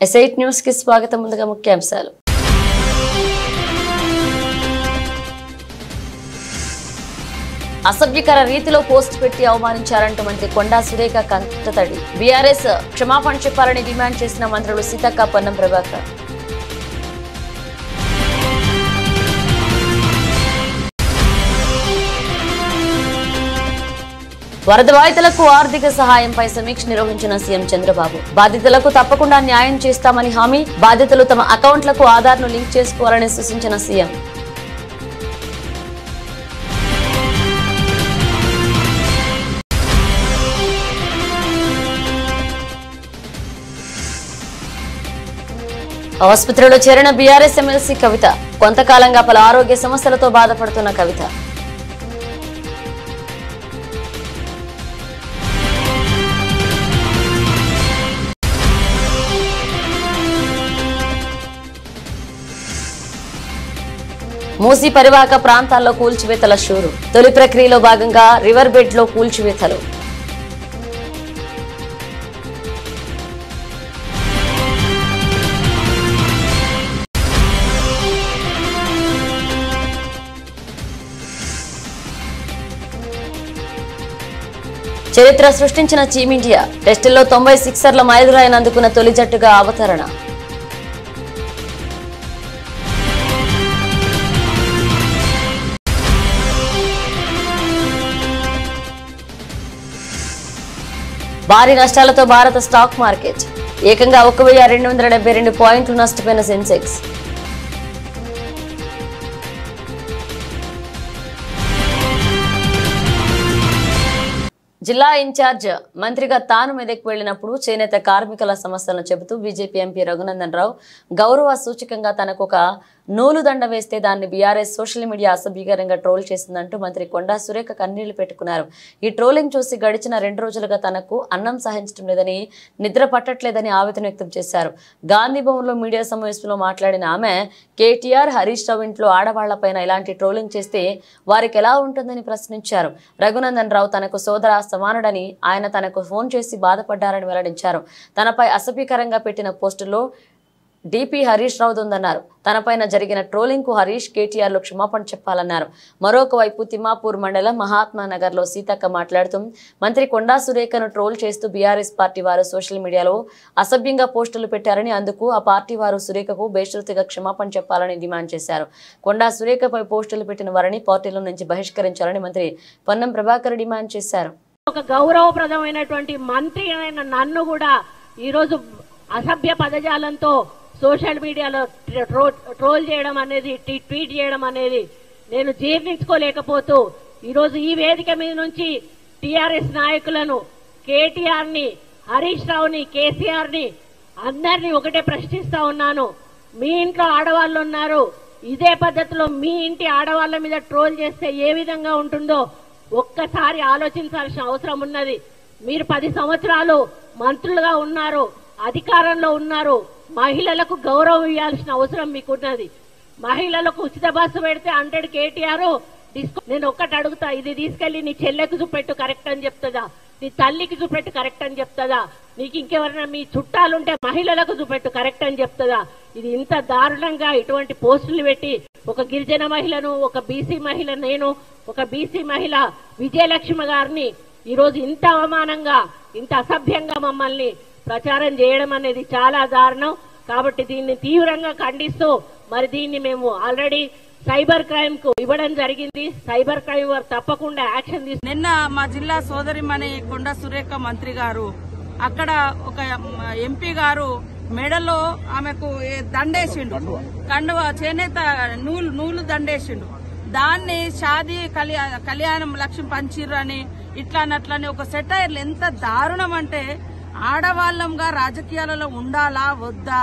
S8 news కి స్వాగతం. ముందుగా ముఖ్యాంశాలు. అసభ్యకర రీతిలో పోస్ట్ పెట్టి అవమానించారంటూ మంత్రి కొండా సురేఖ కంటతడి. బీఆర్ఎస్ క్షమాపణ చెప్పాలని డిమాండ్ చేసిన మంత్రులు సీతక్క, పొన్నం ప్రభాకర్. వరద బాధితులకు ఆర్థిక సహాయంపై సమీక్ష నిర్వహించిన సీఎం చంద్రబాబు. బాధితులకు తప్పకుండా న్యాయం చేస్తామని హామీ. బాధితులు తమ అకౌంట్లకు ఆధార్ను లింక్ చేసుకోవాలని సూచించిన సీఎం. ఆసుపత్రిలో చేరిన బీఆర్ఎస్ ఎమ్మెల్సీ కవిత. కొంతకాలంగా పలు ఆరోగ్య సమస్యలతో బాధపడుతున్న కవిత. మూసీ పరివాహక ప్రాంతాల్లో కూల్చివేతల షూరు. తొలి ప్రక్రియలో భాగంగా రివర్ బెడ్ లో కూల్చివేతలు. చరిత్ర సృష్టించిన టీమిండియా. టెస్టుల్లో 90 సిక్సర్ల మైలురాయిని అందుకున్న తొలి జట్టుగా అవతరణ. భారీ నష్టాలతో భారత స్టాక్ మార్కెట్. ఏకంగా 1272 పాయింట్లు నష్టపోయిన సెన్సెక్స్. జిల్లా ఇన్ఛార్జ్ మంత్రిగా తాను మెదక్ వెళ్లినప్పుడు చేనేత కార్మికుల సమస్యలను చెబుతూ బీజేపీ ఎంపీ రఘునందన్ రావు గౌరవ సూచకంగా తనకు ఒక నూలు దండ వేస్తే దాన్ని బీఆర్ఎస్ సోషల్ మీడియా అసభ్యకరంగా ట్రోల్ చేసిందంటూ మంత్రి కొండా సురేఖ కన్నీళ్లు పెట్టుకున్నారు. ఈ ట్రోలింగ్ చూసి గడిచిన 2 రోజులుగా తనకు అన్నం సహించడం లేదని, నిద్ర పట్టట్లేదని ఆవేదన వ్యక్తం చేశారు. గాంధీ భవన్లో మీడియా సమావేశంలో మాట్లాడిన ఆమె కేటీఆర్, హరీష్ రావు ఇంట్లో ఆడవాళ్లపైన ఇలాంటి ట్రోలింగ్ చేస్తే వారికి ఎలా ఉంటుందని ప్రశ్నించారు. రఘునందన్ రావు తనకు సోదర సమానుడని, ఆయన తనకు ఫోన్ చేసి బాధపడ్డారని వెల్లడించారు. తనపై అసభ్యకరంగా పెట్టిన పోస్టుల్లో డిపి హరీష్ రావు ఉందన్నారు. తనపైన జరిగిన ట్రోలింగ్ కు హరీష్, కేటీఆర్లు క్షమాపణ చెప్పాలన్నారు. మరొక వైపు తిమ్మాపూర్ మండలం మహాత్మానగర్ లో సీతక్క మాట్లాడుతూ మంత్రి కొండా సురేఖను ట్రోల్ చేస్తూ బీఆర్ఎస్ పార్టీ వారు సోషల్ మీడియాలో అసభ్యంగా పోస్టులు పెట్టారని, అందుకు ఆ పార్టీ వారు సురేఖకు బేషరతుగా క్షమాపణ చెప్పాలని డిమాండ్ చేశారు. కొండా సురేఖపై పోస్టులు పెట్టిన వారిని పార్టీల నుంచి బహిష్కరించాలని మంత్రి పొన్నం ప్రభాకర్ డిమాండ్ చేశారు. ఒక గౌరవప్రదమైనటువంటి మంత్రి అయిన నన్ను కూడా ఈరోజు అసభ్య పదజాలంతో సోషల్ మీడియాలో ట్రోల్ చేయడం అనేది, ట్వీట్ చేయడం అనేది నేను జీర్ణించుకోలేకపోతూ ఈరోజు ఈ వేదిక మీద నుంచి టీఆర్ఎస్ నాయకులను, కేటీఆర్ ని, హరీష్ రావుని, కేసీఆర్ ని అందరినీ ఒకటే ప్రశ్నిస్తా ఉన్నాను. మీ ఇంట్లో ఆడవాళ్ళు ఉన్నారు, ఇదే పద్ధతిలో మీ ఇంటి ఆడవాళ్ల మీద ట్రోల్ చేస్తే ఏ విధంగా ఉంటుందో ఒక్కసారి ఆలోచించాల్సిన అవసరం ఉన్నది. మీరు 10 సంవత్సరాలు మంత్రులుగా ఉన్నారు, అధికారంలో ఉన్నారు. మహిళలకు గౌరవం ఇవ్వాల్సిన అవసరం మీకున్నది. మహిళలకు ఉచిత బస్సు పెడితే 100 కేటీఆర్ నేను ఒక్కటి అడుగుతా, ఇది తీసుకెళ్లి నీ చెల్లెకు చూపెట్టు కరెక్ట్ అని చెప్తుందా, నీ తల్లికి చూపెట్టు కరెక్ట్ అని చెప్తుందా, నీకు ఇంకెవరైనా మీ చుట్టాలుంటే మహిళలకు చూపెట్టు కరెక్ట్ అని చెప్తుందా? ఇది ఇంత దారుణంగా ఇటువంటి పోస్టులు పెట్టి ఒక గిరిజన మహిళను, ఒక బీసీ మహిళ, నేను ఒక బీసీ మహిళ విజయలక్ష్మి గారిని ఈరోజు ఇంత అవమానంగా, ఇంత అసభ్యంగా మమ్మల్ని ప్రచారం చేయడం అనేది చాలా దారుణం. కాబట్టి దీన్ని తీవ్రంగా ఖండిస్తూ మరి దీన్ని మేము ఆల్రెడీ సైబర్ క్రైమ్ కు ఇవ్వడం జరిగింది. సైబర్ క్రైమ్ వారు తప్పకుండా యాక్షన్ తీసుకు. నిన్న మా జిల్లా సోదరిమణి కొండా సురేఖ మంత్రి గారు అక్కడ ఒక ఎంపీ గారు మెడలో ఆమెకు దండేసిండు, కండువ చేనేత నూలు దండేసిండు. దాన్ని షాదీ కళ్యాణం లక్ష్యం పంచిర్రు అని ఇట్లా అట్లని ఒక సెటైర్లు. ఎంత దారుణం అంటే ఆడవాళ్ళంగా రాజకీయాలలో ఉండాలా వద్దా,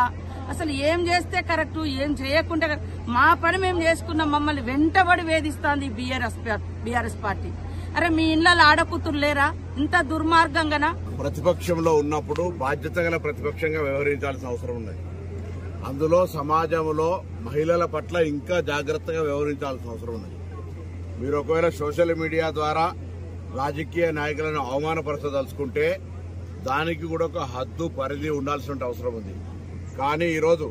అసలు ఏం చేస్తే కరెక్ట్, ఏం చేయకుంటే మా పని మేము చేసుకున్నాం, మమ్మల్ని వెంటబడి వేధిస్తోంది బీఆర్ఎస్ పార్టీ. అరే మీ ఇళ్లలో ఆడకూతురు లేరా? ఇంత దుర్మార్గంగానా? ప్రతిపక్షంలో ఉన్నప్పుడు బాధ్యత గల ప్రతిపక్షంగా వ్యవహరించాల్సిన అవసరం ఉన్నది. అందులో సమాజంలో మహిళల పట్ల ఇంకా జాగ్రత్తగా వ్యవహరించాల్సిన అవసరం ఉన్నది. మీరు ఒకవేళ సోషల్ మీడియా ద్వారా రాజకీయ నాయకులను అవమానపరచదలుచుకుంటే దానికి కూడా ఒక హద్దు పరిధి ఉండాల్సిన అవసరం ఉంది. కానీ ఈరోజు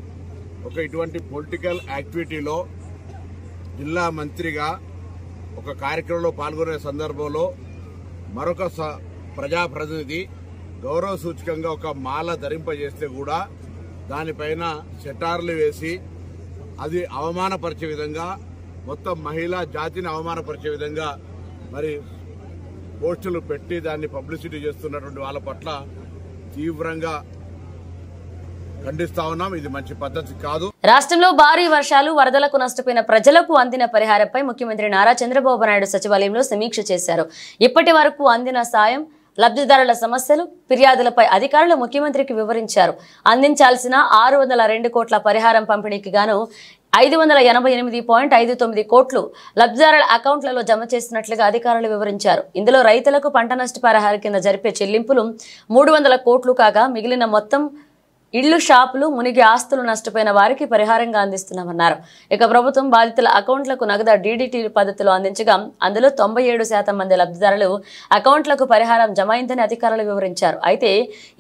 ఒక ఇటువంటి పొలిటికల్ యాక్టివిటీలో జిల్లా మంత్రిగా ఒక కార్యక్రమంలో పాల్గొనే సందర్భంలో మరొక ప్రజాప్రతినిధి గౌరవ సూచకంగా ఒక మాల ధరింపజేస్తే కూడా దానిపైన సెటార్లు వేసి అది అవమానపరిచే విధంగా, మొత్తం మహిళా జాతిని అవమానపరిచే విధంగా మరి పోస్టులు పెట్టి దాన్ని పబ్లిసిటీ చేస్తున్నటువంటి వాళ్ళ పట్ల తీవ్రంగా ఖండిస్తా ఉన్నాం. ఇది మంచి పద్ధతి కాదు. రాష్ట్రంలో భారీ వర్షాలు, వరదలకు నష్టపోయిన ప్రజలకు అందిన పరిహారంపై ముఖ్యమంత్రి నారా చంద్రబాబు నాయుడు సచివాలయంలో సమీక్ష చేశారు. ఇప్పటి వరకు అందిన సాయం, లబ్ధిదారుల సమస్యలు, ఫిర్యాదులపై అధికారులు ముఖ్యమంత్రికి వివరించారు. అందించాల్సిన 602 కోట్ల పరిహారం పంపిణీకి గాను 588.59 కోట్లు లబ్ధిదారుల అకౌంట్లలో జమ చేసినట్లుగా అధికారులు వివరించారు. ఇందులో రైతులకు పంట నష్టపరిహారం కింద జరిపే చెల్లింపులు 300 కోట్లు కాగా మిగిలిన మొత్తం ఇళ్లు, షాపులు మునిగి ఆస్తులు నష్టపోయిన వారికి పరిహారంగా అందిస్తున్నామన్నారు. ఇక ప్రభుత్వం బాధితుల అకౌంట్లకు నగదు డీడీటీ పద్ధతిలో అందించగా అందులో 97% మంది లబ్ధిదారులు అకౌంట్లకు పరిహారం జమ అయిందని అధికారులు వివరించారు. అయితే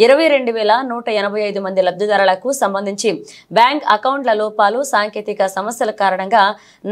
22,185 మంది లబ్ధిదారులకు సంబంధించి బ్యాంక్ అకౌంట్ల లోపాలు, సాంకేతిక సమస్యల కారణంగా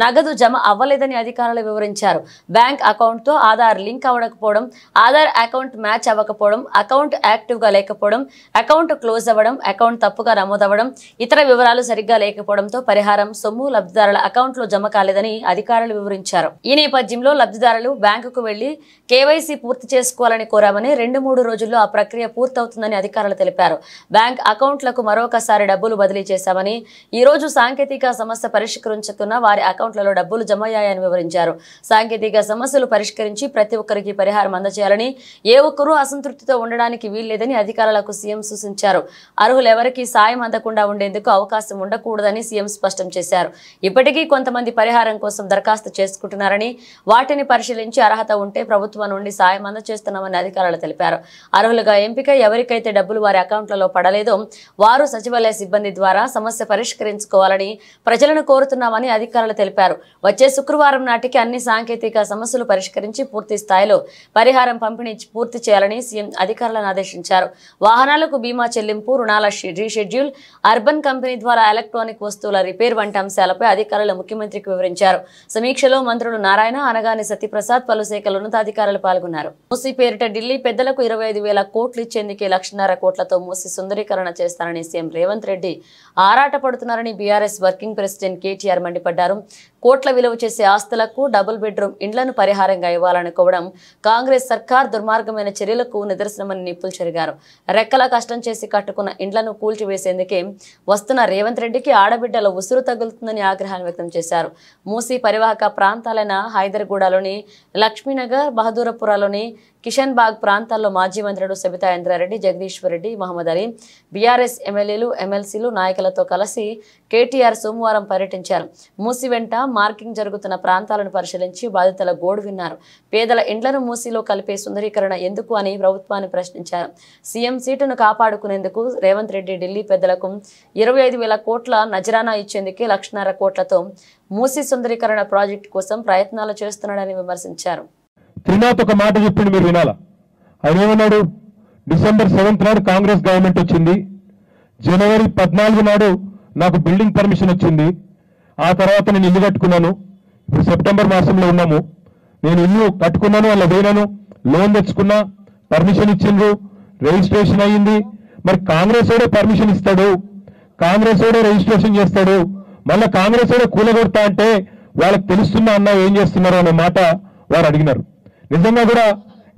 నగదు జమ అవ్వలేదని అధికారులు వివరించారు. బ్యాంక్ అకౌంట్తో ఆధార్ లింక్ అవ్వకపోవడం, ఆధార్ అకౌంట్ మ్యాచ్ అవ్వకపోవడం, అకౌంట్ యాక్టివ్గా లేకపోవడం, అకౌంట్ క్లోజ్ అవ్వడం, అకౌంట్ తప్పుగా నమోదవడం, ఇతర వివరాలు సరిగ్గా లేకపోవడంతో పరిహారం సొమ్ము లబ్ధిదారుల అకౌంట్లో జమ కాలేదని అధికారులు వివరించారు. ఈ నేపథ్యంలో లబ్ధిదారులు బ్యాంకుకు వెళ్లి కేవైసీ పూర్తి చేసుకోవాలని కోరామని, 2-3 రోజుల్లో ఆ ప్రక్రియ పూర్తవుతుందని అధికారులు తెలిపారు. బ్యాంక్ అకౌంట్లకు మరొకసారి డబ్బులు బదిలీ చేశామని, ఈ రోజు సాంకేతిక సమస్య పరిష్కరించుకున్న వారి అకౌంట్లలో డబ్బులు జమ అయ్యాయని వివరించారు. సాంకేతిక సమస్యలు పరిష్కరించి ప్రతి ఒక్కరికి పరిహారం అందజేయాలని, ఏ ఒక్కరూ అసంతృప్తితో ఉండడానికి వీల్లేదని అధికారులకు సీఎం సూచించారు. అర్హులు ఎవరికి సాయం అందకుండా ఉండేందుకు అవకాశం ఉండకూడదని సీఎం స్పష్టం చేశారు. ఇప్పటికీ కొంతమంది పరిహారం కోసం దరఖాస్తు చేసుకుంటున్నారని, వాటిని పరిశీలించి అర్హత ఉంటే ప్రభుత్వం నుండి సాయం అందజేస్తున్నామని అధికారులు తెలిపారు. అర్హులుగా ఎంపిక ఎవరికైతే డబ్బులు వారి అకౌంట్లలో పడలేదో వారు సచివాలయ సిబ్బంది ద్వారా సమస్య పరిష్కరించుకోవాలని ప్రజలను కోరుతున్నామని అధికారులు తెలిపారు. వచ్చే శుక్రవారం నాటికి అన్ని సాంకేతిక సమస్యలు పరిష్కరించి పూర్తి స్థాయిలో పరిహారం పంపిణీ పూర్తి చేయాలని సీఎం అధికారులను ఆదేశించారు. వాహనాలకు బీమా చెల్లింపు, రుణాల రీషెడ్యూల్, అర్బన్ కంపెనీ ద్వారా ఎలక్ట్రానిక్ వస్తువుల రిపేర్ వంటి అంశాలపై అధికారులు ముఖ్యమంత్రికి వివరించారు. సమీక్షలో మంత్రులు నారాయణ, అనగాని సత్యప్రసాద్, పలు శాఖల ఉన్నతాధికారులు పాల్గొన్నారు. మూసీ పేరిట ఢిల్లీ పెద్దలకు 25,000 కోట్లు ఇచ్చేందుకే 1,50,000 కోట్లతో మూసీ సుందరీకరణ చేస్తారని సీఎం రేవంత్ రెడ్డి ఆరాటపడుతున్నారని బీఆర్ఎస్ వర్కింగ్ ప్రెసిడెంట్ కేటీఆర్ మండిపడ్డారు. కోట్ల విలువ చేసే ఆస్తులకు డబుల్ బెడ్రూమ్ ఇండ్లను పరిహారంగా ఇవ్వాలనుకోవడం కాంగ్రెస్ సర్కార్ దుర్మార్గమైన చర్యలకు నిదర్శనమని నిప్పులు చెరిగారు. రెక్కల కష్టం చేసి కట్టుకున్న ఇండ్లను కూల్చివేసేందుకే వస్తున్న రేవంత్ రెడ్డికి ఆడబిడ్డల ఉసురు తగులుతుందని ఆగ్రహాన్ని వ్యక్తం చేశారు. మూసీ పరివాహక ప్రాంతాలైన హైదర్గూడలోని లక్ష్మీనగర్, బహదూరపురలోని కిషన్ బాగ్ ప్రాంతాల్లో మాజీ మంత్రులు సబితా ఇంద్రారెడ్డి, జగదీశ్వర్ రెడ్డి, మహమ్మద్ అలీ, బీఆర్ఎస్ ఎమ్మెల్యేలు, ఎమ్మెల్సీలు, నాయకులతో కలిసి కేటీఆర్ సోమవారం పర్యటించారు. మూసీ వెంట మార్కింగ్ జరుగుతున్న ప్రాంతాలను పరిశీలించి బాధితుల గోడు విన్నారు. పేదల ఇండ్లను మూసీలో కలిపే సుందరీకరణ ఎందుకు అని ప్రభుత్వాన్ని ప్రశ్నించారు. సీఎం సీటును కాపాడుకునేందుకు రేవంత్ రెడ్డి ఢిల్లీ పెద్దలకు 25,000 కోట్ల నజరానా ఇచ్చేందుకే 1,50,000 కోట్లతో మూసీ సుందరీకరణ ప్రాజెక్టు కోసం ప్రయత్నాలు చేస్తున్నాడని విమర్శించారు. త్రినాథ్ ఒక మాట చెప్పిండు, మీరు వినాలా. ఆయన ఏమన్నాడు? December 7th నాడు కాంగ్రెస్ గవర్నమెంట్ వచ్చింది, January 14 నాడు నాకు బిల్డింగ్ పర్మిషన్ వచ్చింది, ఆ తర్వాత నేను ఇల్లు కట్టుకున్నాను. ఇప్పుడు సెప్టెంబర్ మాసంలో ఉన్నాము, నేను ఇల్లు కట్టుకున్నాను, అలా పోయినాను, లోన్ తెచ్చుకున్నా, పర్మిషన్ ఇచ్చిండ్రు, రిజిస్ట్రేషన్ అయ్యింది. మరి కాంగ్రెస్ ఓడే పర్మిషన్ ఇస్తాడు, కాంగ్రెస్ ఓడే రిజిస్ట్రేషన్ చేస్తాడు, మళ్ళీ కాంగ్రెస్ ఓడే కూలగొడతా అంటే వాళ్ళకి తెలుస్తున్నా అన్న ఏం చేస్తున్నారు అనే మాట వారు అడిగినారు. నిజంగా కూడా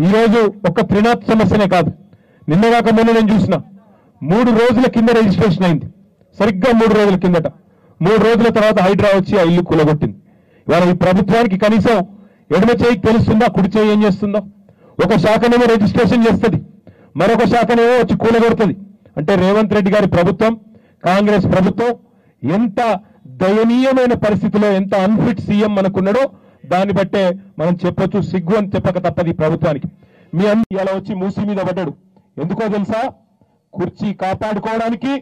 ఈరోజు ఒక్క త్రినాథ్ సమస్యనే కాదు, నిన్నగాక మొన్న నేను చూసిన 3 రోజుల కింద రిజిస్ట్రేషన్ అయింది, సరిగ్గా 3 రోజుల కిందట. 3 రోజుల తర్వాత హైడ్రా వచ్చి ఆ ఇల్లు కూలగొట్టింది. ఇవాళ ఈ ప్రభుత్వానికి కనీసం ఎడమ చేయికి తెలుస్తుందా, కుడి చేయి ఏం చేస్తుందో? ఒక శాఖనేమో రిజిస్ట్రేషన్ చేస్తుంది, మరొక శాఖనేమో వచ్చి కూలగొడుతుంది. అంటే రేవంత్ రెడ్డి గారి ప్రభుత్వం, కాంగ్రెస్ ప్రభుత్వం ఎంత దయనీయమైన పరిస్థితిలో, ఎంత అన్ఫిట్ సీఎం మనకున్నాడో దాన్ని బట్టే మనం చెప్పొచ్చు. సిగ్గు అని చెప్పక తప్పది ఈ ప్రభుత్వానికి. మీ ఇలా వచ్చి మూసీ మీద పడ్డాడు, ఎందుకో తెలుసా? కుర్చీ కాపాడుకోవడానికి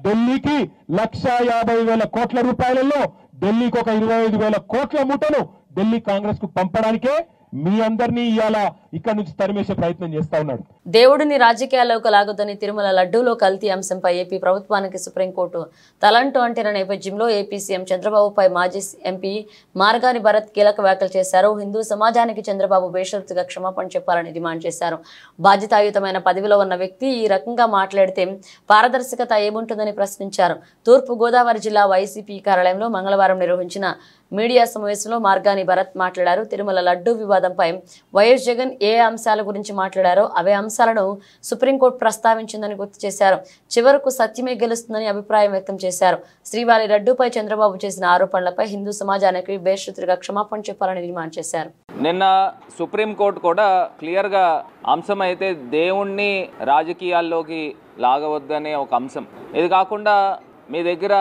ఢిల్లీకి 1,50,000 కోట్ల రూపాయలలో ఢిల్లీకి ఒక 25,000 కోట్ల మూటను ఢిల్లీ కాంగ్రెస్ కు పంపడానికే మీ అందరినీ ఇవాళ ఇక్కడ నుంచి తరిమేసే ప్రయత్నం చేస్తా ఉన్నాడు. దేవుడిని రాజకీయాల్లోకి లాగుదని తిరుమల లడ్డూలో కల్తీ అంశంపై ఏపీ ప్రభుత్వానికి సుప్రీంకోర్టు తలంటూ అంటిన నేపథ్యంలో ఏపీ సీఎం చంద్రబాబుపై మాజీ ఎంపీ మార్గాని భరత్ కీలక వ్యాఖ్యలు చేశారు. హిందూ సమాజానికి చంద్రబాబు బేషరతుగా క్షమాపణ చెప్పాలని డిమాండ్ చేశారు. బాధ్యతాయుతమైన పదవిలో ఉన్న వ్యక్తి ఈ రకంగా మాట్లాడితే పారదర్శకత ఏముంటుందని ప్రశ్నించారు. తూర్పు గోదావరి జిల్లా వైసీపీ కార్యాలయంలో మంగళవారం నిర్వహించిన మీడియా సమావేశంలో మార్గాని భరత్ మాట్లాడారు. తిరుమల లడ్డూ వివాదంపై వైఎస్ జగన్ ఏ అంశాల గురించి మాట్లాడారో అవే అంశాలను సుప్రీంకోర్టు ప్రస్తావించిందని గుర్తు చేశారు. చివరకు సత్యమే గెలుస్తుందని అభిప్రాయం వ్యక్తం చేశారు. శ్రీవారి లడ్డూపై చంద్రబాబు చేసిన ఆరోపణలపై హిందూ సమాజానికి బేషరతుగా క్షమాపణ చెప్పాలని డిమాండ్ చేశారు. నిన్న సుప్రీంకోర్టు కూడా క్లియర్గా అంశం అయితే దేవుణ్ణి రాజకీయాల్లోకి లాగవద్దనే ఒక అంశం. ఇది కాకుండా మీ దగ్గర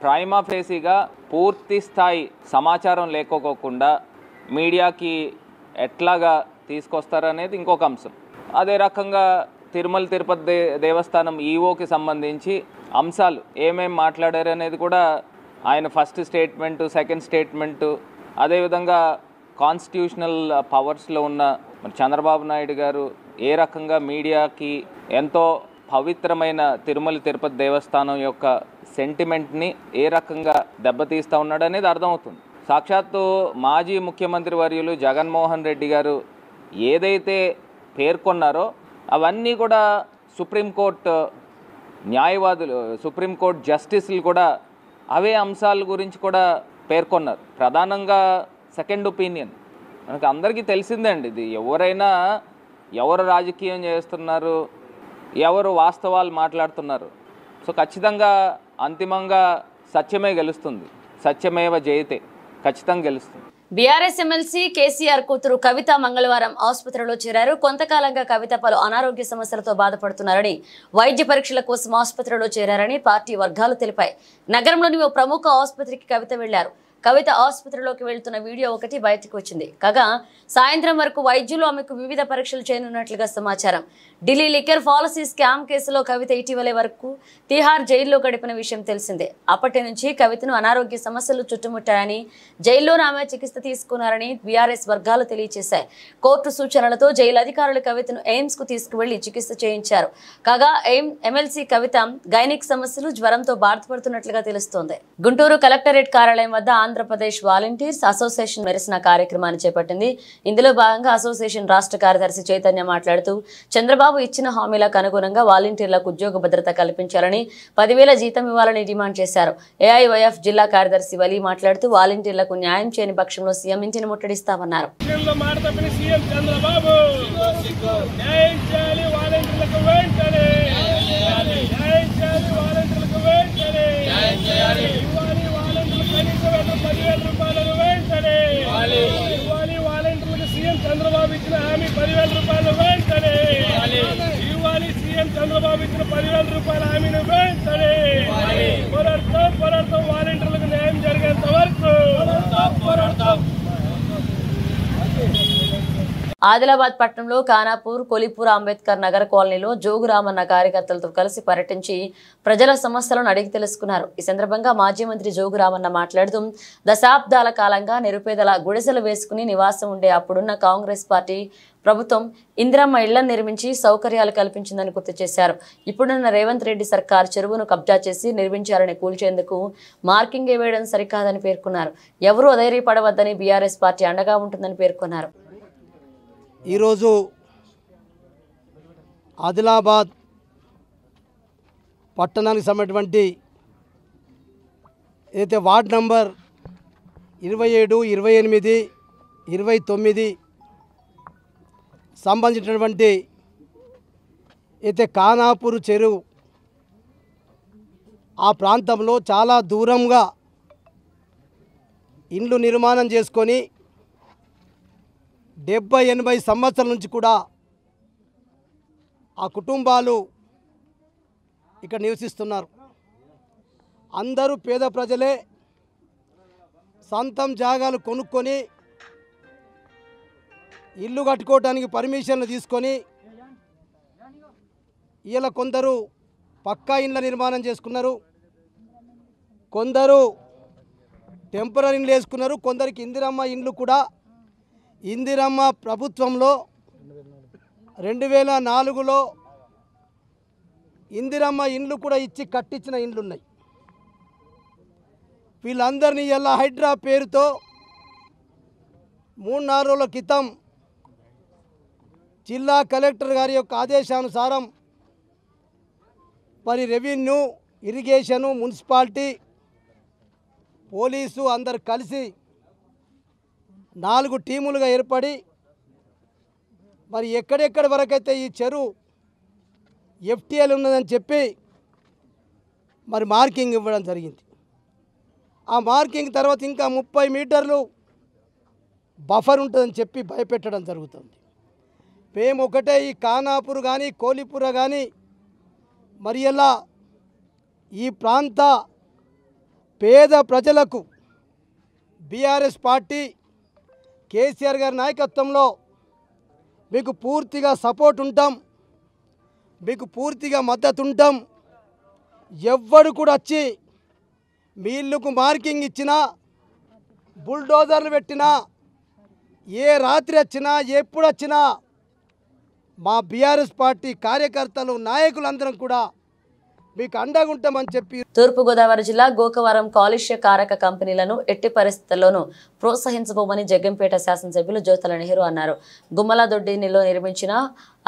ప్రైమా ఫేసీగా పూర్తి స్థాయి సమాచారం లేకపోకుండా మీడియాకి ఎట్లాగా తీసుకొస్తారనేది ఇంకొక అంశం. అదే రకంగా తిరుమల తిరుపతి దేవస్థానం ఈఓకి సంబంధించి అంశాలు ఏమేం మాట్లాడారు అనేది కూడా ఆయన ఫస్ట్ స్టేట్మెంటు, సెకండ్ స్టేట్మెంటు, అదేవిధంగా కాన్స్టిట్యూషనల్ పవర్స్లో ఉన్న చంద్రబాబు నాయుడు గారు ఏ రకంగా మీడియాకి ఎంతో పవిత్రమైన తిరుమల తిరుపతి దేవస్థానం యొక్క సెంటిమెంట్ని ఏ రకంగా దెబ్బతీస్తూ ఉన్నాడు అనేది అర్థమవుతుంది. సాక్షాత్తు మాజీ ముఖ్యమంత్రి వర్యులు జగన్మోహన్ రెడ్డి గారు ఏదైతే పేర్కొన్నారో అవన్నీ కూడా సుప్రీంకోర్టు న్యాయవాదులు, సుప్రీంకోర్టు జస్టిస్లు కూడా అవే అంశాల గురించి కూడా పేర్కొన్నారు. ప్రధానంగా సెకండ్ ఒపీనియన్ మనకు అందరికీ తెలిసిందే అండి. ఇది ఎవరైనా ఎవరు రాజకీయం చేస్తున్నారు, ఎవరు వాస్తవాలు మాట్లాడుతున్నారు. సో ఖచ్చితంగా అంతిమంగా సత్యమే గెలుస్తుంది. సత్యమేవ జయతే, ఖచ్చితంగా గెలుస్తుంది. బీఆర్ఎస్ ఎమ్మెల్సీ కేసీఆర్ కూతురు కవిత మంగళవారం ఆసుపత్రిలో చేరారు. కొంతకాలంగా కవిత పలు అనారోగ్య సమస్యలతో బాధపడుతున్నారని, వైద్య పరీక్షల కోసం ఆసుపత్రిలో చేరారని పార్టీ వర్గాలు తెలిపాయి. నగరంలోని ఓ ప్రముఖ ఆసుపత్రికి కవిత వెళ్లారు. కవిత ఆసుపత్రిలోకి వెళ్తున్న వీడియో ఒకటి బయటకు వచ్చింది. కాగా సాయంత్రం వరకు వైద్యులు ఆమెకు వివిధ పరీక్షలు చేయనున్నట్లుగా సమాచారం. ఢిల్లీ లిక్కర్ పాలసీ స్కామ్ కేసులో కవిత ఇటీవలే వరకు తిహార్ జైల్లో గడిపిన విషయం తెలిసిందే. అప్పటి నుంచి కవితను అనారోగ్య సమస్యలు చుట్టుముట్టాయని, జైల్లోనే ఆమె చికిత్స తీసుకున్నారని బీఆర్ఎస్ వర్గాలు తెలియజేశాయి. కోర్టు సూచనలతో జైలు అధికారులు కవితను ఎయిమ్స్ కు తీసుకువెళ్లి చికిత్స చేయించారు. కాగా ఎమ్మెల్సీ కవిత గైనిక్ సమస్యలు, జ్వరంతో బాధపడుతున్నట్లుగా తెలుస్తోంది. గుంటూరు కలెక్టరేట్ కార్యాలయం వద్ద ఆంధ్రప్రదేశ్ వాలంటీర్స్ అసోసియేషన్ నిరసన కార్యక్రమాన్ని చేపట్టింది. ఇందులో భాగంగా అసోసియేషన్ రాష్ట్ర కార్యదర్శి చైతన్య మాట్లాడుతూ చంద్రబాబు ఇచ్చిన హామీలకు అనుగుణంగా వాలంటీర్లకు ఉద్యోగ భద్రత కల్పించాలని, 10,000 జీతం ఇవ్వాలని డిమాండ్ చేశారు. ఏఐవైఎఫ్ జిల్లా కార్యదర్శి వలి మాట్లాడుతూ వాలంటీర్లకు న్యాయం చేయని పక్షంలో సీఎం ఇంటిని ముట్టడిస్తామన్నారు. చంద్రబాబు ఇచ్చిన హామీ 10,000 రూపాయలు వెంటనే ఇవ్వాలి. సీఎం చంద్రబాబు ఇచ్చిన 10,000 రూపాయల హామీని వెంటనే పోరాడతాం. వాలంటీర్లకు న్యాయం జరిగేంత వరకు పోరాడతాం. ఆదిలాబాద్ పట్టణంలో ఖానాపూర్, కొలిపూర్, అంబేద్కర్ నగర్ కాలనీలో జోగురామన్న కార్యకర్తలతో కలిసి పర్యటించి ప్రజల సమస్యలను అడిగి తెలుసుకున్నారు. ఈ సందర్భంగా మాజీ మంత్రి జోగురామన్న మాట్లాడుతూ దశాబ్దాల కాలంగా నిరుపేదల గుడిసెలు వేసుకుని నివాసం ఉండే అప్పుడున్న కాంగ్రెస్ పార్టీ ప్రభుత్వం ఇందిరమ్మ ఇళ్లను నిర్మించి సౌకర్యాలు కల్పించిందని గుర్తు చేశారు. ఇప్పుడున్న రేవంత్ రెడ్డి సర్కార్ చెరువును కబ్జా చేసి నిర్మించారని కూల్చేందుకు మార్కింగ్ వేయడం సరికాదని పేర్కొన్నారు. ఎవరూ అధైర్యపడవద్దని బీఆర్ఎస్ పార్టీ అండగా ఉంటుందని పేర్కొన్నారు. ఈరోజు ఆదిలాబాద్ పట్టణానికి సంబంధించినటువంటి ఏదైతే వార్డ్ నంబర్ 27, 28, 29 సంబంధించినటువంటి అయితే ఖానాపూర్ చెరువు ఆ ప్రాంతంలో చాలా దూరంగా ఇండ్లు నిర్మాణం చేసుకొని 70-80 సంవత్సరాల నుంచి కూడా ఆ కుటుంబాలు ఇక్కడ నివసిస్తున్నారు. అందరూ పేద ప్రజలే సొంతం జాగాలు కొనుక్కొని ఇల్లు కట్టుకోవడానికి పర్మిషన్లు తీసుకొని ఇలా కొందరు పక్కా ఇండ్ల నిర్మాణం చేసుకున్నారు, కొందరు టెంపరీ ఇండ్లు వేసుకున్నారు, కొందరికి ఇందిరమ్మ ఇండ్లు కూడా ఇందిరమ్మ ప్రభుత్వంలో 2004లో ఇందిరమ్మ ఇండ్లు కూడా ఇచ్చి కట్టించిన ఇండ్లు ఉన్నాయి. వీళ్ళందరినీ ఇలా హైడ్రా పేరుతో 3-4 రోజుల క్రితం జిల్లా కలెక్టర్ గారి యొక్క ఆదేశానుసారం మరి రెవెన్యూ, ఇరిగేషను, మున్సిపాలిటీ, పోలీసు అందరు కలిసి 4 టీములుగా ఏర్పడి మరి ఎక్కడెక్కడి వరకైతే ఈ చెరువు ఎఫ్టీఎల్ ఉన్నదని చెప్పి మరి మార్కింగ్ ఇవ్వడం జరిగింది. ఆ మార్కింగ్ తర్వాత ఇంకా 30 మీటర్లు బఫర్ ఉంటుందని చెప్పి భయపెట్టడం జరుగుతుంది. మేము ఒకటే ఈ ఖానాపూర్ కానీ కోలిపుర కానీ మరి ఇలా ఈ ప్రాంత పేద ప్రజలకు బీఆర్ఎస్ పార్టీ కేసీఆర్ గారి నాయకత్వంలో మీకు పూర్తిగా సపోర్ట్ ఉంటాం, మీకు పూర్తిగా మద్దతు ఉంటాం. ఎవ్వడు కూడా వచ్చి మీ ఇల్లుకు మార్కింగ్ ఇచ్చినా, బుల్డోజర్లు పెట్టినా, ఏ రాత్రి వచ్చినా ఎప్పుడు వచ్చినా మా బీఆర్ఎస్ పార్టీ కార్యకర్తలు, నాయకులందరం కూడా మీకు అండగా ఉంటామని చెప్పి. తూర్పుగోదావరి జిల్లా గోకవరం కాలుష్య కారక కంపెనీలను ఎట్టి పరిస్థితుల్లోనూ ప్రోత్సహించబోమని జగ్గంపేట శాసనసభ్యులు జ్యోతుల నెహ్రూ అన్నారు. గుమ్మలదొడ్డినిలో నిర్మించిన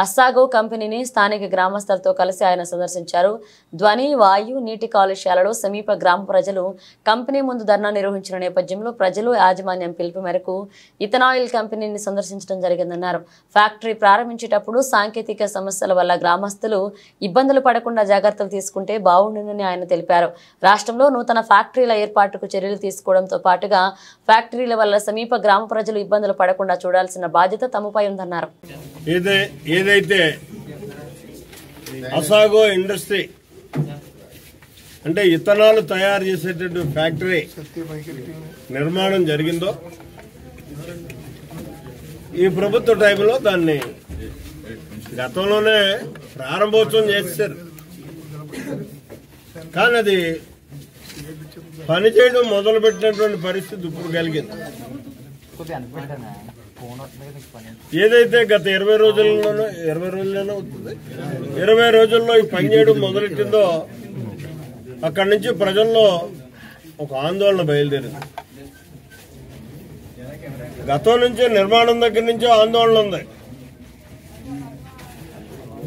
అస్సాగో కంపెనీని స్థానిక గ్రామస్తులతో కలిసి ఆయన సందర్శించారు. ధ్వని, వాయు, నీటి కాలుష్యాలలో సమీప గ్రామ ప్రజలు కంపెనీ ముందు ధర్నా నిర్వహించిన నేపథ్యంలో ప్రజలు యాజమాన్యం పిలుపు మేరకు ఇథనాయిల్ కంపెనీని సందర్శించడం జరిగిందన్నారు. ఫ్యాక్టరీ ప్రారంభించేటప్పుడు సాంకేతిక సమస్యల వల్ల గ్రామస్తులు ఇబ్బందులు పడకుండా జాగ్రత్తలు తీసుకుంటే బాగుంటుందని ఆయన తెలిపారు. రాష్ట్రంలో నూతన ఫ్యాక్టరీల ఏర్పాటుకు చర్యలు తీసుకోవడంతో పాటుగా ఫ్యాక్టరీల వల్ల సమీప గ్రామ ప్రజలు ఇబ్బందులు పడకుండా చూడాల్సిన బాధ్యత తమపై ఉందన్నారు. ఏదైతే అసాగో ఇండస్ట్రీ అంటే ఇథనాల్ తయారు చేసేటటువంటి ఫ్యాక్టరీ నిర్మాణం జరిగిందో ఈ ప్రభుత్వ టైంలో దాన్ని గతంలోనే ప్రారంభోత్సవం చేశారు. కానీ అది పనిచేయడం మొదలుపెట్టినటువంటి పరిస్థితి ఇప్పుడు కలిగింది. ఏదైతే గత 20 రోజుల్లోనో అవుతుంది, 20 రోజుల్లో ఈ పనిచేయడం మొదలెట్టిందో అక్కడి నుంచి ప్రజల్లో ఒక ఆందోళన బయలుదేరింది. గతం నుంచి నిర్మాణం దగ్గర నుంచి ఆందోళన ఉంది.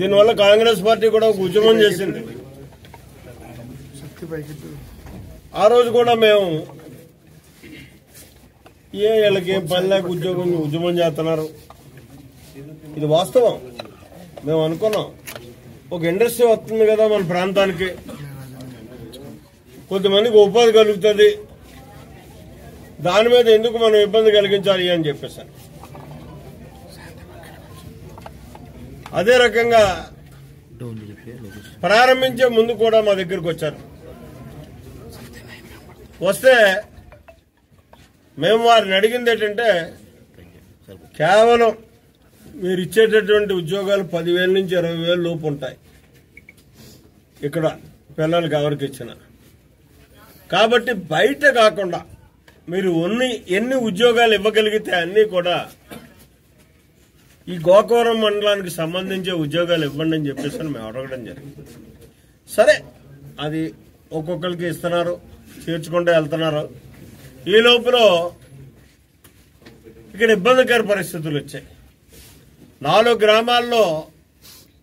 దీనివల్ల కాంగ్రెస్ పార్టీ కూడా ఒక ఉద్యమం చేసింది. ఆ రోజు కూడా మేము వీళ్ళకి ఏం పని లేక ఉద్యమం చేస్తున్నారు, ఇది వాస్తవం. మేము అనుకున్నాం ఒక ఇండస్ట్రీ వస్తుంది కదా మన ప్రాంతానికి, కొంతమందికి ఉపాధి కలుగుతుంది, దాని మీద ఎందుకు మనం ఇబ్బంది కలిగించాలి అని చెప్పేసారు. అదే రకంగా ప్రారంభించే ముందు కూడా మా దగ్గరకు వచ్చారు. వస్తే మేము వారిని అడిగింది ఏంటంటే, కేవలం మీరు ఇచ్చేటటువంటి ఉద్యోగాలు 10,000 నుంచి 20,000 లోపు ఉంటాయి ఇక్కడ పిల్లలకి ఎవరికి ఇచ్చిన. కాబట్టి బయట కాకుండా మీరు ఎన్ని ఉద్యోగాలు ఇవ్వగలిగితే అన్నీ కూడా ఈ గోకవరం మండలానికి సంబంధించే ఉద్యోగాలు ఇవ్వండి అని చెప్పేసి మేము అడగడం జరిగింది. సరే, అది ఒక్కొక్కరికి ఇస్తున్నారు, చేర్చుకుంటూ వెళ్తున్నారు. ఈ లోపల ఇక్కడ ఇబ్బందికర పరిస్థితులు వచ్చాయి. 4 గ్రామాల్లో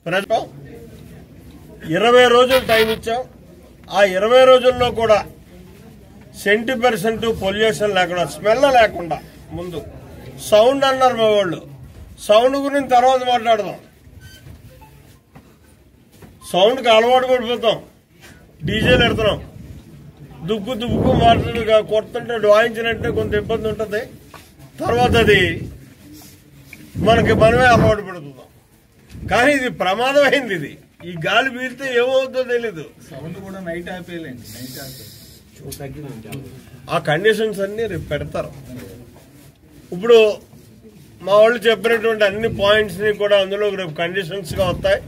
ప్రజలు 20 రోజులు టైం ఇచ్చాం. ఆ 20 రోజుల్లో కూడా 70% పొల్యూషన్ లేకుండా, స్మెల్ లేకుండా, ముందు సౌండ్ అన్నారు మా వాళ్ళు. సౌండ్ గురించి తర్వాత మాట్లాడదాం. సౌండ్కి అలవాటు పడిపోతాం, డీజేలు పెడుతున్నాం, దుబ్బుకు మాట్లాడు కొడుతుంటే వాయించినట్టే కొంత ఇబ్బంది ఉంటుంది. తర్వాత అది మనమే అలవాటు పడుతున్నాం. కానీ ఇది ప్రమాదమైంది. ఇది ఈ గాలి పీలితే ఏమవుతుందో తెలీదు. సౌండ్ కూడా నైట్ ఆపేయాలండి. ఆ కండిషన్స్ అన్ని రేపు పెడతారు. ఇప్పుడు మా వాళ్ళు చెప్పినటువంటి అన్ని పాయింట్స్ ని కూడా అందులో రేపు కండిషన్స్ గా వస్తాయి.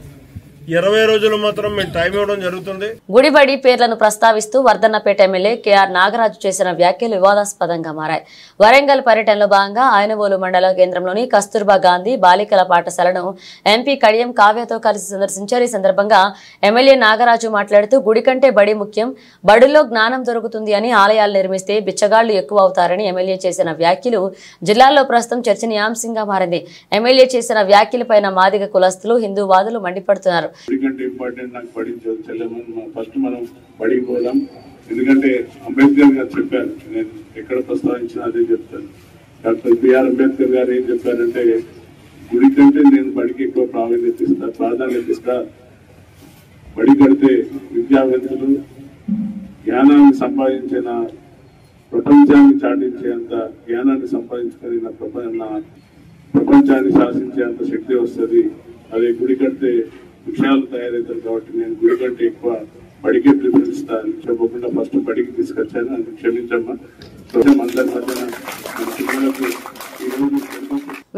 20 రోజులు మాత్రం మేము టైం ఇవ్వడం జరుగుతుంది. గుడిబడి పేర్లను ప్రస్తావిస్తూ వర్ధన్నపేట ఎమ్మెల్యే కేఆర్ నాగరాజు చేసిన వ్యాఖ్యలు వివాదాస్పదంగా మారాయి. వరంగల్ పర్యటనలో భాగంగా ఆయనవోలు మండల కేంద్రంలోని కస్తూర్బా గాంధీ బాలికల పాఠశాలను ఎంపీ కడియం కావ్యతో కలిసి సందర్శించారు. ఈ సందర్భంగా ఎమ్మెల్యే నాగరాజు మాట్లాడుతూ గుడి కంటే బడి ముఖ్యం, బడుల్లో జ్ఞానం దొరుకుతుంది అని ఆలయాలు నిర్మిస్తే బిచ్చగాళ్లు ఎక్కువ అవుతారని ఎమ్మెల్యే చేసిన వ్యాఖ్యలు జిల్లాలో ప్రస్తుతం చర్చనీయాంశంగా మారింది. ఎమ్మెల్యే చేసిన వ్యాఖ్యలపైన మాదిగ కులస్తులు, హిందూవాదులు మండిపడుతున్నారు. ఇంపార్టెంట్ నాకు ఫస్ట్ మనం బడికి పోదాం. ఎందుకంటే అంబేద్కర్ గారు చెప్పారు, నేను ఎక్కడ ప్రస్తావించినా అదే చెప్తాను. డాక్టర్ బిఆర్ అంబేద్కర్ గారు ఏం చెప్పారంటే గుడి కంటే నేను బడికి ఎక్కువ ప్రాధాన్యత ఇస్తా. బడి కడితే విద్యావేత్తలు జ్ఞానాన్ని సంపాదించిన, ప్రపంచాన్ని చాటించేంత జ్ఞానాన్ని సంపాదించుకొని నా ప్రపంచాన్ని శాసించేంత శక్తి వస్తుంది. అదే గుడి కంటే విషయాలు తయారవుతారు. కాబట్టి నేను గుడి కంటే ఎక్కువ బడికే ప్రిఫరెన్స్ ఇస్తాను చెప్పకుండా ఫస్ట్ బడికి తీసుకొచ్చాను. అందుకు క్షమించమ్మా. అందరి మధ్యన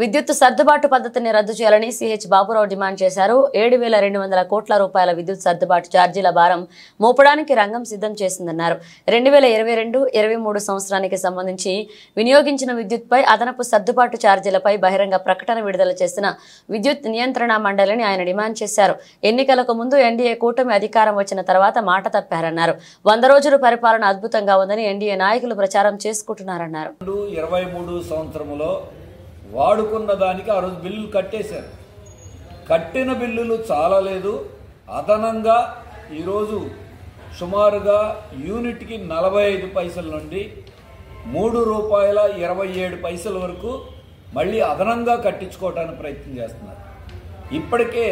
విద్యుత్ సర్దుబాటు పద్ధతిని రద్దు చేయాలని సిహెచ్ బాబురావు డిమాండ్ చేశారు. 7,200 కోట్ల రూపాయల విద్యుత్ సర్దుబాటు ఛార్జీల భారం మోపడానికి రంగం సిద్ధం చేసిందన్నారు. 2022-23 సంవత్సరానికి సంబంధించి వినియోగించిన విద్యుత్పై అదనపు సర్దుబాటు ఛార్జీలపై బహిరంగ ప్రకటన విడుదల చేసిన విద్యుత్ నియంత్రణ మండలిని ఆయన డిమాండ్ చేశారు. ఎన్నికలకు ముందు ఎన్డీఏ కూటమి అధికారం వచ్చిన తర్వాత మాట తప్పారన్నారు. 100 రోజుల పరిపాలన అద్భుతంగా ఉందని ఎన్డీఏ నాయకులు ప్రచారం చేసుకుంటున్నారన్నారు. 23 సంవత్సరంలో వాడుకున్న దానికి ఆ రోజు బిల్లులు కట్టేశారు. కట్టిన బిల్లులు చాలలేదు, అదనంగా ఈరోజు సుమారుగా యూనిట్కి 45 పైసల నుండి ₹3.27 వరకు మళ్ళీ అదనంగా కట్టించుకోవడానికి ప్రయత్నం చేస్తున్నారు. ఇప్పటికే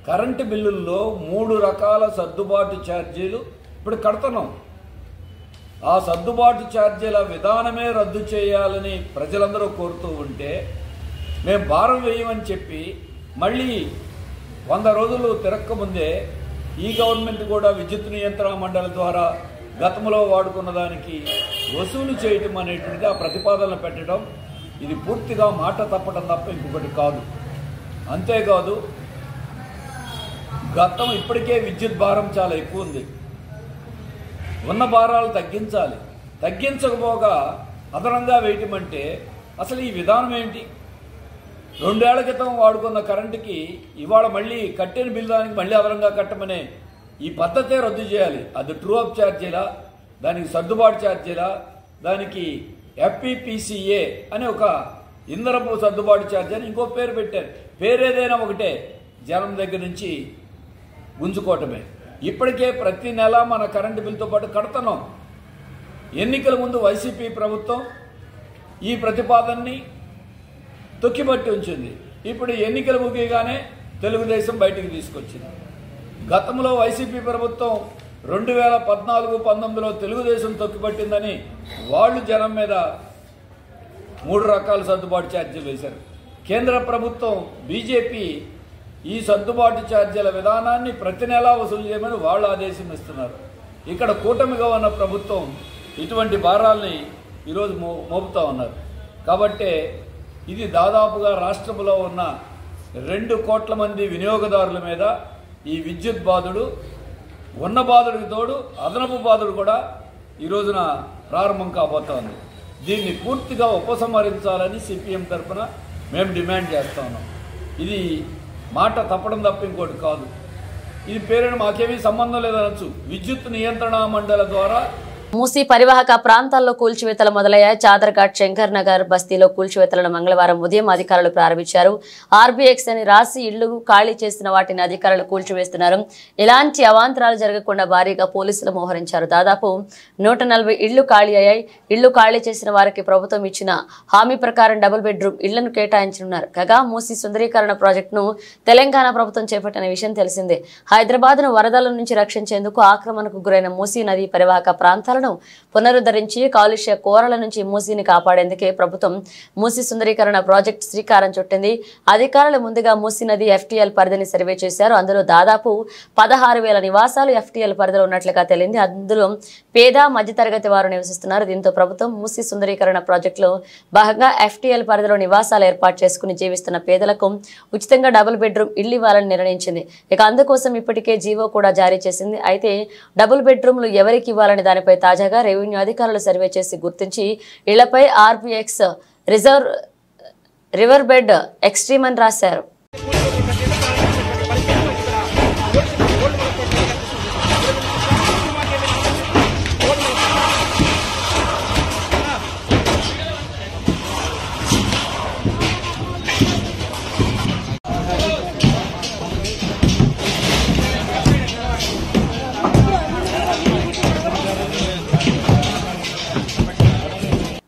కరెంటు బిల్లుల్లో 3 రకాల సర్దుబాటు ఛార్జీలు ఇప్పుడు కడుతున్నాం. ఆ సర్దుబాటు ఛార్జీల విధానమే రద్దు చేయాలని ప్రజలందరూ కోరుతూ ఉంటే మేము భారం వేయమని చెప్పి మళ్ళీ 100 రోజులు తిరక్కముందే ఈ గవర్నమెంట్ కూడా విద్యుత్ నియంత్రణ మండలి ద్వారా గతంలో వాడుకున్న దానికి వసూలు చేయటం అనేటువంటిది ఆ ప్రతిపాదనలు పెట్టడం, ఇది పూర్తిగా మాట తప్పడం తప్ప ఇంకొకటి కాదు. అంతేకాదు గతం ఇప్పటికే విద్యుత్ భారం చాలా ఎక్కువ ఉంది. ఉన్న భారాలు తగ్గించాలి. తగ్గించకపోగా అదనంగా వేయటం అంటే అసలు ఈ విధానం ఏంటి? 2 ఏళ్ల క్రితం వాడుకున్న కరెంటుకి ఇవాళ మళ్ళీ కట్టిన బిల్లు దానికి మళ్ళీ అదనంగా కట్టమనే ఈ పద్ధతే రద్దు చేయాలి. అది ట్రూ అప్ ఛార్జీలా, దానికి సర్దుబాటు ఛార్జీలా, దానికి FPPCA అనే ఒక ఇంధనపు సర్దుబాటు ఛార్జీ అని ఇంకో పేరు పెట్టారు. పేరేదైనా ఒకటే, జనం దగ్గర నుంచి గుంజుకోవటమే. ఇప్పటికే ప్రతి నెల మన కరెంటు బిల్లుతో పాటు కడుతున్నాం. ఎన్నికల ముందు వైసీపీ ప్రభుత్వం ఈ ప్రతిపాదనని తొక్కిపట్టి ఉంచింది. ఇప్పుడు ఎన్నికలు ముగియగానే తెలుగుదేశం బయటికి తీసుకొచ్చింది. గతంలో వైసీపీ ప్రభుత్వం 2014-19లో తెలుగుదేశం తొక్కిపట్టిందని వాళ్ళు జనం మీద 3 రకాల సర్దుబాటు ఛార్జీలు వేశారు. కేంద్ర ప్రభుత్వం బీజేపీ ఈ సర్దుబాటు ఛార్జీల విధానాన్ని ప్రతి నెలా వసూలు చేయమని వాళ్ళు ఆదేశం ఇస్తున్నారు. ఇక్కడ కూటమిగా ఉన్న ప్రభుత్వం ఇటువంటి భారాల్ని ఈరోజు మోపుతా ఉన్నారు. కాబట్టి ఇది దాదాపుగా రాష్ట్రంలో ఉన్న 2 కోట్ల మంది వినియోగదారుల మీద ఈ విద్యుత్ బాధుడు, ఉన్న బాధుడికి తోడు అదనపు బాధుడు కూడా ఈ రోజున ప్రారంభం కాబోతోంది. దీన్ని పూర్తిగా ఉపసంహరించాలని సిపిఎం తరఫున మేము డిమాండ్ చేస్తా ఉన్నాం. ఇది మాట తప్పడం తప్ప ఇంకోటి కాదు. ఇది పేరుని మాకేమీ సంబంధం లేదనొచ్చు. విద్యుత్ నియంత్రణ మండలి ద్వారా మూసీ పరివాహక ప్రాంతాల్లో కూల్చివేతలు మొదలయ్యాయి. చాదర్ఘాట్, శంకర్ నగర్ బస్తీలో కూల్చివేతలను మంగళవారం ఉదయం అధికారులు ప్రారంభించారు. ఆర్బీఎక్స్ అని రాసి ఇళ్లు ఖాళీ చేసిన వాటిని అధికారులు కూల్చివేస్తున్నారు. ఎలాంటి అవాంతరాలు జరగకుండా భారీగా పోలీసులు మోహరించారు. దాదాపు 140 ఇళ్లు ఖాళీ అయ్యాయి. ఇళ్లు ఖాళీ చేసిన వారికి ప్రభుత్వం ఇచ్చిన హామీ ప్రకారం డబుల్ బెడ్రూమ్ ఇళ్లను కేటాయించనున్నారు. కాగా మూసీ సుందరీకరణ ప్రాజెక్టును తెలంగాణ ప్రభుత్వం చేపట్టిన విషయం తెలిసిందే. హైదరాబాద్ను వరదల నుంచి రక్షించేందుకు ఆక్రమణకు గురైన మూసీ నది పరివాహక ప్రాంతాలను చెరువులను పునరుద్ధరించి కాలుష్య కోరల నుంచి మూసీని కాపాడేందుకే ప్రభుత్వం మూసీ సుందరీకరణ ప్రాజెక్టు శ్రీకారం చుట్టింది. అధికారులు ముందుగా మూసీ నది FTL పరిధిని సర్వే చేశారు. అందులో దాదాపు 16,000 నివాసాలు FTL పరిధిలో ఉన్నట్లుగా తెలిసింది. అందులో పేద మధ్యతరగతి వారు నివసిస్తున్నారు. దీంతో ప్రభుత్వం మూసీ సుందరీకరణ ప్రాజెక్టులో భాగంగా FTL పరిధిలో నివాసాలు ఏర్పాటు చేసుకుని జీవిస్తున్న పేదలకు ఉచితంగా డబుల్ బెడ్రూమ్ ఇళ్లు ఇవ్వాలని నిర్ణయించింది. ఇక అందుకోసం ఇప్పటికే జీవో కూడా జారీ చేసింది. అయితే డబుల్ బెడ్రూమ్లు ఎవరికి ఇవ్వాలని దానిపై తాజాగా రెవెన్యూ అధికారులు సర్వే చేసి గుర్తించి ఇళ్లపై RBX రివర్ బెడ్ ఎక్స్ట్రీమ్ అని రాశారు.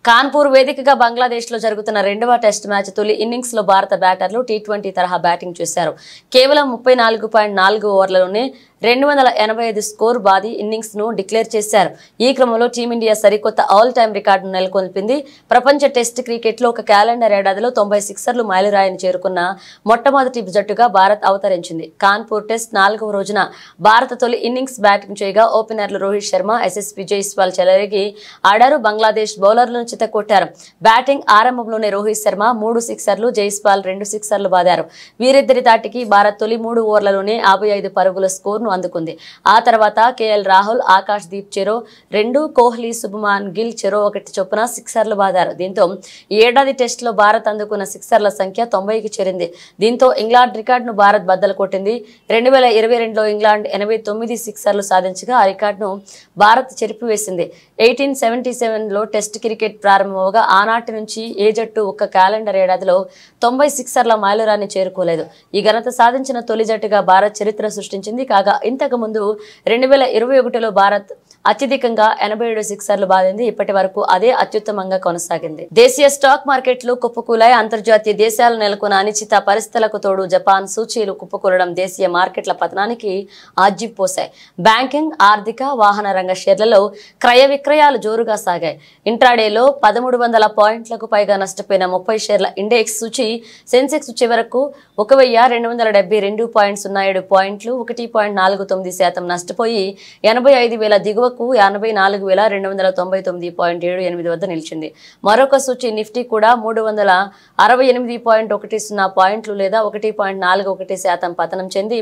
కాన్పూర్ వేదికగా బంగ్లాదేశ్ లో జరుగుతున్న 2వ టెస్ట్ మ్యాచ్ తొలి ఇన్నింగ్స్ లో భారత బ్యాటర్లు T20 తరహా బ్యాటింగ్ చేశారు. కేవలం 34.4 ఓవర్లలోనే 285 స్కోర్ బాది ఇన్నింగ్స్ ను డిక్లేర్ చేశారు. ఈ క్రమంలో టీమిండియా సరికొత్త ఆల్ టైమ్ రికార్డును నెలకొల్పింది. ప్రపంచ టెస్ట్ క్రికెట్ లో ఒక క్యాలెండర్ ఏడాదిలో 90 సిక్సర్లు మైలురాయిని చేరుకున్న మొట్టమొదటి జట్టుగా భారత్ అవతరించింది. కాన్పూర్ టెస్ట్ 4వ రోజున భారత తొలి ఇన్నింగ్స్ బ్యాటింగ్ చేయగా ఓపెనర్లు రోహిత్ శర్మ, SSP జైస్వాల్ చెలరేగి ఆడారు. బంగ్లాదేశ్ బౌలర్లను చితకొట్టారు. బ్యాటింగ్ ఆరంభంలోనే రోహిత్ శర్మ 3 సిక్సర్లు, జైస్వాల్ 2 సిక్సర్లు బాదారు. వీరిద్దరి తాటికి భారత్ తొలి 3 ఓవర్లలోనే 55 పరుగుల స్కోర్ అందుకుంది. ఆ తర్వాత KL రాహుల్, ఆకాష్ దీప్ చెరో 2, కోహ్లీ, శుభమాన్ గిల్ చెరో 1 చొప్పున సిక్సర్లు బాదారు. దీంతో ఈ ఏడాది టెస్ట్ లో భారత్ అందుకున్న సిక్సర్ల సంఖ్య 90కి చేరింది. దీంతో ఇంగ్లాండ్ రికార్డును భారత్ బద్దలు కొట్టింది. 2022లో ఇంగ్లాండ్ 89 సిక్సర్లు సాధించగా ఆ రికార్డును భారత్ చెరిపివేసింది. 1877లో టెస్ట్ క్రికెట్ ప్రారంభమవగా ఆనాటి నుంచి ఏ జట్టు ఒక్క క్యాలెండర్ ఏడాదిలో 90 సిక్సర్ల మైలురాన్ని చేరుకోలేదు. ఈ ఘనత సాధించిన తొలి జట్టుగా భారత్ చరిత్ర సృష్టించింది. కాగా ఇంతకు ముందు 2021లో భారత్ అత్యధికంగా 87 సిక్సర్లు బాదింది. ఇప్పటి వరకు అదే అత్యుత్తమంగా కొనసాగింది. దేశీయ స్టాక్ మార్కెట్లు కుప్పకూలాయి. అంతర్జాతీయ దేశాలు నెలకొన్న అనిశ్చిత పరిస్థితులకు తోడు జపాన్ సూచీలు కుప్పకూలడం దేశీయ మార్కెట్ల పతనానికి ఆజ్యం పోశాయి. బ్యాంకింగ్, ఆర్థిక, వాహన రంగ షేర్లలో క్రయ విక్రయాలు జోరుగా సాగాయి. ఇంట్రాడేలో 1300 పాయింట్లకు పైగా నష్టపోయిన 30 షేర్ల ఇండెక్స్ సూచి సెన్సెక్స్ చివరకు 1272.07 పాయింట్లు 1.49% నష్టపోయి 85,000 దిగువకు 84,299.78 వద్ద నిలిచింది. మరొక సూచి నిఫ్టీ కూడా 368.10 పాయింట్లు లేదా 1.41% పతనం చెంది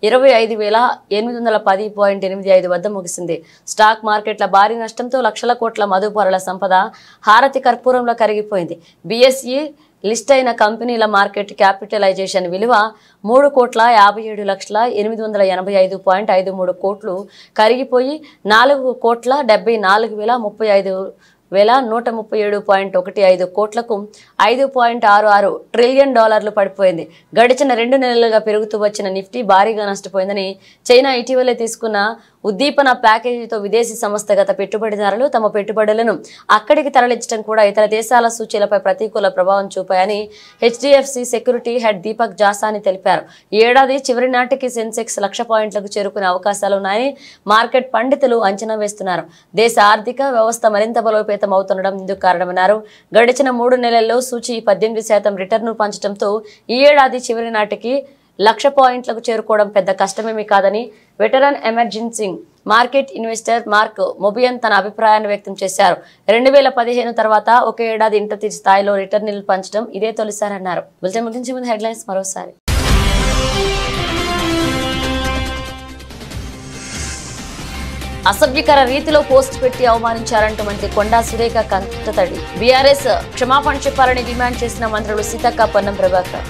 25,810.85 వద్ద ముగిసింది. స్టాక్ మార్కెట్ల భారీ నష్టంతో లక్షల కోట్ల మదుపరుల సంపద హారతి కర్పూరంలో కరిగిపోయింది. BSE లిస్ట్ అయిన కంపెనీల మార్కెట్ క్యాపిటలైజేషన్ విలువ 3,57,885.53 కోట్లు కరిగిపోయి 4,74,34,137.15 కోట్లకు 5.66 ట్రిలియన్ డాలర్లు పడిపోయింది. గడిచిన 2 నెలలుగా పెరుగుతూ వచ్చిన నిఫ్టీ భారీగా నష్టపోయిందని చైనా ఇటీవలే తీసుకున్న ఉద్దీపన ప్యాకేజీతో విదేశీ సంస్థగత పెట్టుబడిదారులు తమ పెట్టుబడులను అక్కడికి తరలించడం కూడా ఇతర దేశాల సూచీలపై ప్రతికూల ప్రభావం చూపాయని HDFC సెక్యూరిటీ హెడ్ దీపక్ జాసాని తెలిపారు. ఈ ఏడాది చివరి నాటికి సెన్సెక్స్ 1,00,000 పాయింట్లకు చేరుకునే అవకాశాలున్నాయని మార్కెట్ పండితులు అంచనా వేస్తున్నారు. దేశ ఆర్థిక వ్యవస్థ మరింత బలోపేతం అవుతుండడం ఇందుకు కారణమన్నారు. గడిచిన 3 నెలల్లో సూచీ 18% రిటర్ను పంచడంతో ఈ ఏడాది చివరి నాటికి 1,00,000 పాయింట్లకు చేరుకోవడం పెద్ద కష్టమేమీ కాదని veteran emerging market investor Mark Mobius తన అభిప్రాయాన్ని వ్యక్తం చేశారు. 2015 తర్వాత ఒక ఏడాది ఇంత స్థాయిలో రిటర్న్లు పంచడం ఇదే తొలిసారి అన్నారు. బులెటిన్ ముగించే ముందు హెడ్లైన్స్ మరోసారి. అసభ్యకర రీతిలో పోస్ట్ పెట్టి అవమానించారంటూ మంత్రి కొండా సురేఖ కంటతడి. బీఆర్ఎస్ క్షమాపణ చెప్పాలని డిమాండ్ చేసిన మంత్రులు సీతక్క, పొన్నం ప్రభాకర్.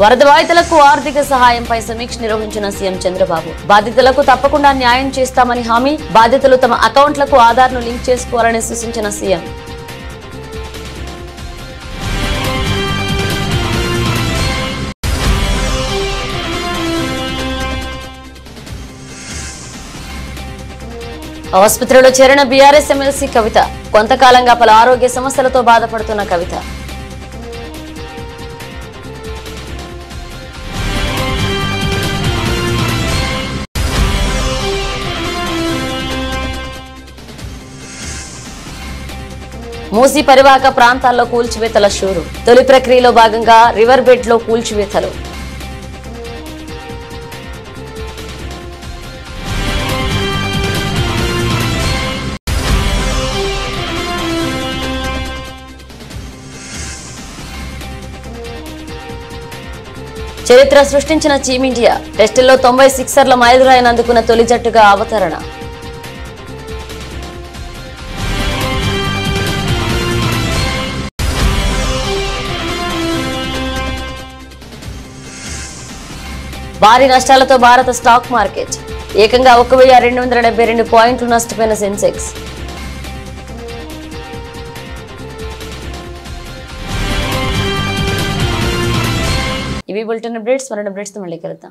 వరద బాధితులకు ఆర్థిక సహాయంపై సమీక్ష నిర్వహించిన సీఎం చంద్రబాబు. బాధితులకు తప్పకుండా న్యాయం చేస్తామని హామీ. బాధితులు తమ అకౌంట్లకు ఆధార్ను లింక్ చేసుకోవాలని సూచించిన సీఎం. ఆసుపత్రిలో చేరిన బీఆర్ఎస్ ఎమ్మెల్సీ కవిత. కొంతకాలంగా పలు ఆరోగ్య సమస్యలతో బాధపడుతున్న కవిత. మూసీ పరివాహక ప్రాంతాల్లో కూల్చివేతల షూరు. తొలి ప్రక్రియలో భాగంగా రివర్ బెడ్ లో కూల్చివేతలు. చరిత్ర సృష్టించిన టీమిండియా టెస్టుల్లో 90 సిక్సర్ల మైలురాయిని అందుకున్న తొలి జట్టుగా అవతరణ. భారీ నష్టాలతో భారత స్టాక్ మార్కెట్ ఏకంగా 1272 పాయింట్లు నష్టపోయిన సెన్సెక్స్. ఇవి బులెటిన్ అప్డేట్స్. మరిన్ని అప్డేట్స్ తో మళ్ళీ కలుద్దాం.